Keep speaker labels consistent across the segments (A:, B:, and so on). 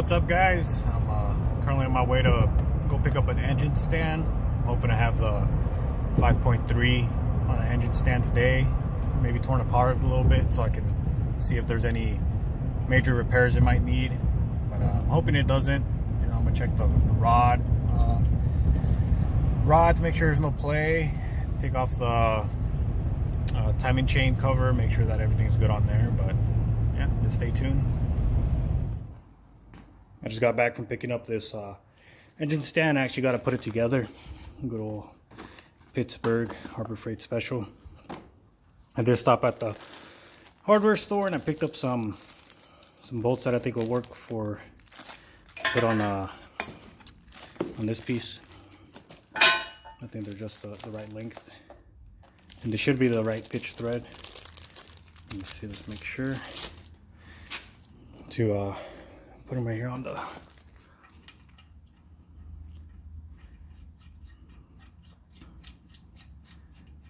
A: What's up, guys? I'm currently on my way to go pick up an engine stand. I'm hoping to have the 5.3 on an engine stand today, maybe torn apart a little bit so I can see if there's any major repairs it might need, but I'm hoping it doesn't. You know, I'm gonna check the rods, make sure there's no play, take off the timing chain cover, make sure that everything's good on there. But yeah, just stay tuned. I just got back from picking up this engine stand. I actually got to put it together. Good old Pittsburgh Harbor Freight special. I did stop at the hardware store and I picked up some bolts that I think will work for put on this piece. I think they're just the right length, and they should be the right pitch thread. Let me see, let's make sure to put them right here on the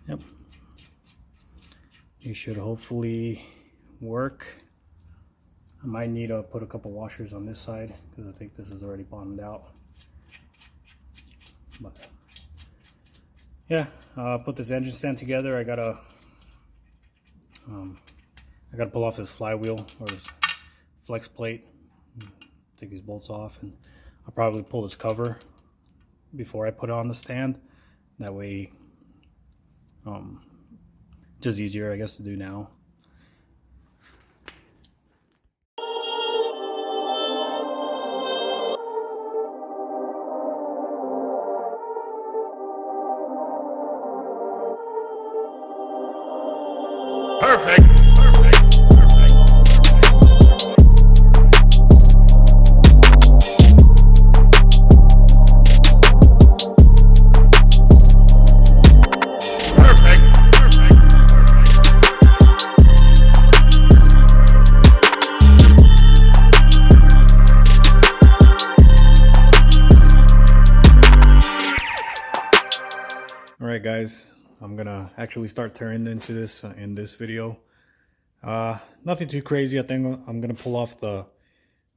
A: yep. You should hopefully work. I might need to put a couple washers on this side because I think this is already bottomed out. But yeah, put this engine stand together. I gotta pull off this flywheel or this flex plate. Take these bolts off, and I'll probably pull this cover before I put it on the stand. That way, just easier, I guess, to do now.
B: Perfect.
A: Alright guys, I'm gonna actually start tearing into this in this video. Nothing too crazy. I think I'm gonna pull off the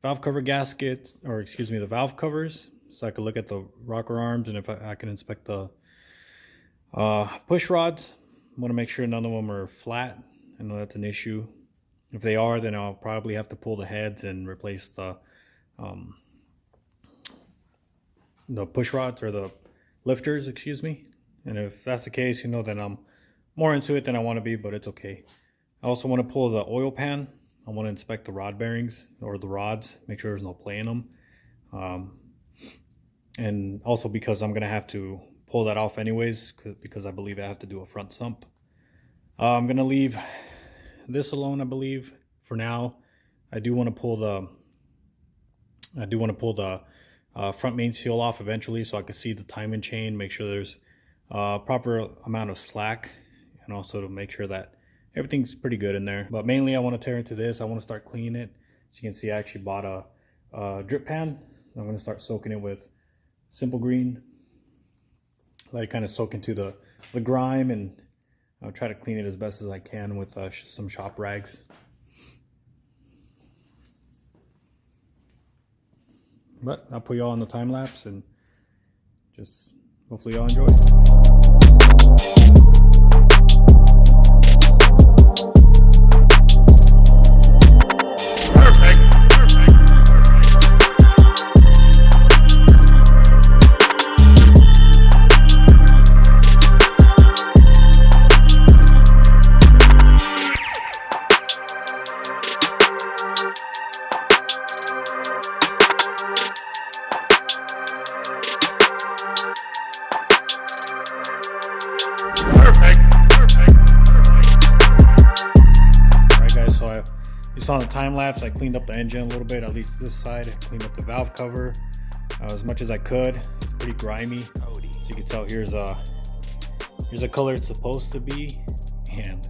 A: valve cover gasket, or excuse me, the valve covers, so I can look at the rocker arms, and if I can inspect the push rods. I want to make sure none of them are flat. I know that's an issue. If they are, then I'll probably have to pull the heads and replace the push rods, or the lifters, excuse me. And if that's the case, you know, then I'm more into it than I want to be, but it's okay. I also want to pull the oil pan. I want to inspect the rod bearings or the rods, make sure there's no play in them. And also because I'm going to have to pull that off anyways, because I believe I have to do a front sump. I'm going to leave this alone, I believe, for now. I do want to pull the front main seal off eventually, so I can see the timing chain, make sure there's proper amount of slack, and also to make sure that everything's pretty good in there. But mainly I want to tear into this. I want to start cleaning it. As you can see, I actually bought a drip pan. I'm going to start soaking it with Simple Green. Let it kind of soak into the grime, and I'll try to clean it as best as I can with some shop rags. But I'll put you all on the time lapse, and just hopefully y'all enjoy. On the time lapse, I cleaned up the engine a little bit, at least this side. I cleaned up the valve cover as much as I could. It's pretty grimy. As you can tell, here's a color it's supposed to be, and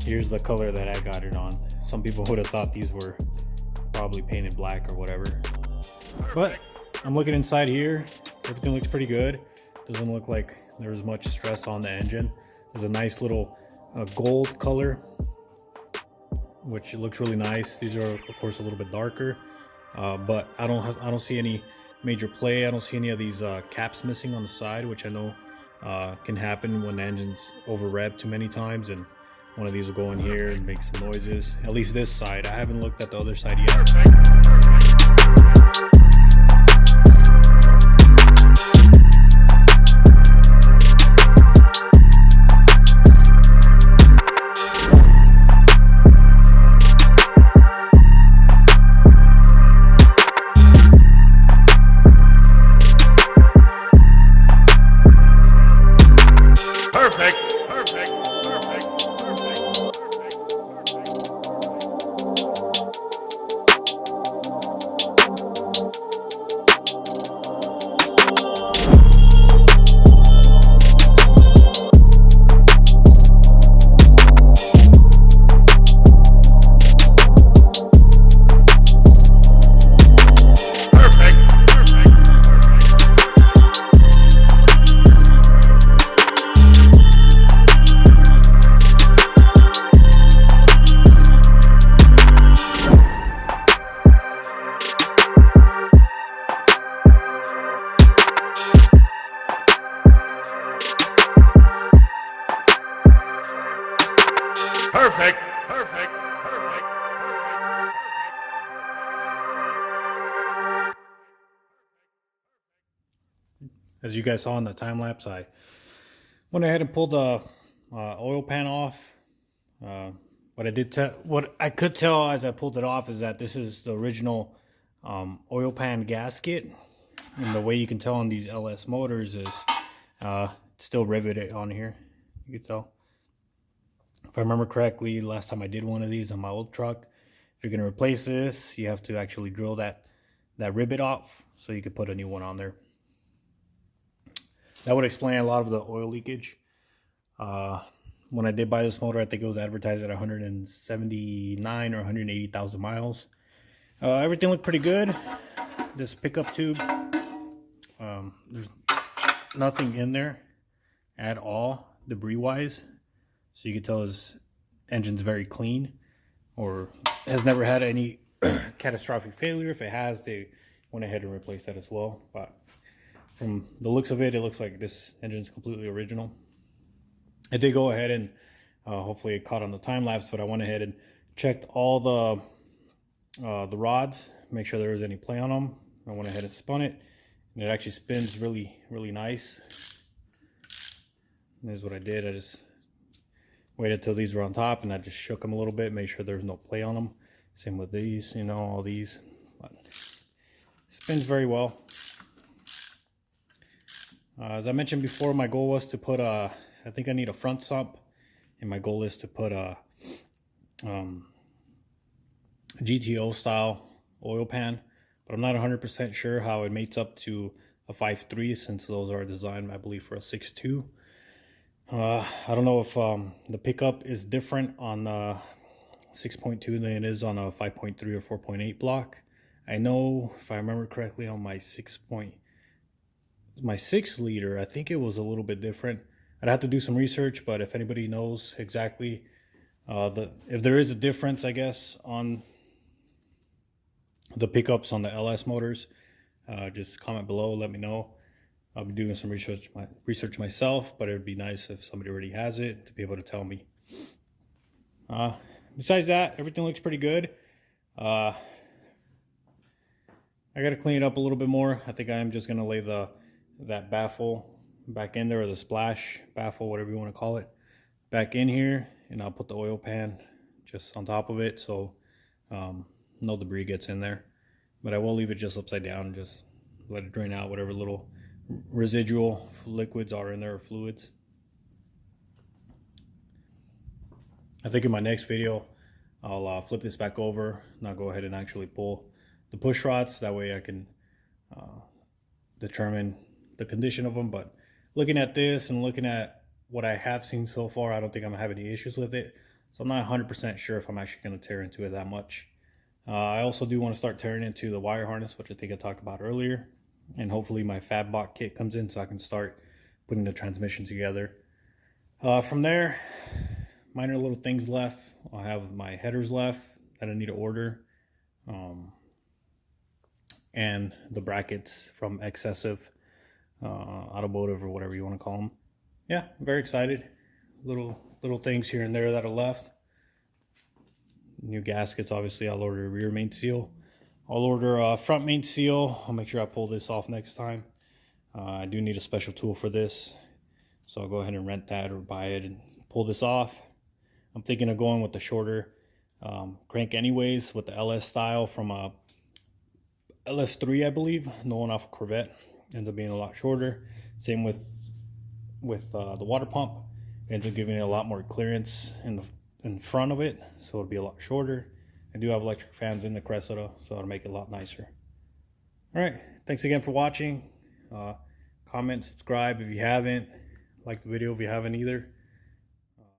A: here's the color that I got it on. Some people would have thought these were probably painted black or whatever, but I'm looking inside here. Everything looks pretty good. Doesn't look like there's much stress on the engine. There's a nice little gold color, which looks really nice. These are of course a little bit darker. but I don't see any major play. I don't see any of these caps missing on the side, which I know can happen when the engine's over rev too many times, and one of these will go in here and make some noises. At least this side. I haven't looked at the other side yet.
B: Perfect. Perfect. Perfect.
A: As you guys saw in the time lapse, I went ahead and pulled the oil pan off. What I could tell as I pulled it off is that this is the original oil pan gasket, and the way you can tell on these LS motors is it's still riveted on here. You can tell. If I remember correctly, last time I did one of these on my old truck, if you're going to replace this, you have to actually drill that rivet off so you could put a new one on there. That would explain a lot of the oil leakage. When I did buy this motor, I think it was advertised at 179 or 180,000 miles. Everything looked pretty good. This pickup tube, there's nothing in there at all, debris-wise. So you can tell his engine's very clean, or has never had any catastrophic failure. If it has, they went ahead and replaced that as well. But from the looks of it, it looks like this engine's completely original. I did go ahead and hopefully it caught on the time lapse, but I went ahead and checked all the rods, make sure there was any play on them. I went ahead and spun it, and it actually spins really, really nice. And this is what I did. I just waited till these were on top, and I just shook them a little bit, made sure there's no play on them. Same with these, you know, all these. But spins very well. As I mentioned before, my goal was to put I think I need a front sump, and my goal is to put a GTO style oil pan, but I'm not 100% sure how it mates up to a 5.3, since those are designed, I believe, for a 6.2. I don't know if the pickup is different on 6.2 than it is on a 5.3 or 4.8 block. I know, if I remember correctly, on my 6 liter, I think it was a little bit different. I'd have to do some research, but if anybody knows exactly if there is a difference, I guess, on the pickups on the LS motors, just comment below, let me know. I'll be doing some research myself, but it would be nice if somebody already has it to be able to tell me. Besides that, everything looks pretty good. I got to clean it up a little bit more. I think I am just going to lay that baffle back in there, or the splash baffle, whatever you want to call it, back in here, and I'll put the oil pan just on top of it so no debris gets in there. But I will leave it just upside down and just let it drain out whatever little residual liquids are in there, or fluids. I think in my next video I'll flip this back over, and I'll go ahead and actually pull the push rods. That way I can determine the condition of them. But looking at this and looking at what I have seen so far, I don't think I'm gonna have any issues with it. So I'm not 100% sure if I'm actually gonna tear into it that much. I also do want to start tearing into the wire harness, which I think I talked about earlier. And hopefully my fab box kit comes in so I can start putting the transmission together. From there, minor little things left. I'll have my headers left that I need to order. and the brackets from Excessive Automotive, or whatever you want to call them. Yeah, I'm very excited. Little things here and there that are left. New gaskets, obviously. I'll order a rear main seal. I'll order a front main seal. I'll make sure I pull this off next time. I do need a special tool for this, so I'll go ahead and rent that or buy it and pull this off. I'm thinking of going with the shorter crank anyways, with the LS style from a LS3, I believe. The one off of Corvette ends up being a lot shorter. Same with the water pump. It ends up giving it a lot more clearance in front of it, so it'll be a lot shorter. I do have electric fans in the Cressida, so it'll make it a lot nicer. All right, thanks again for watching. Comment, subscribe if you haven't. Like the video if you haven't either.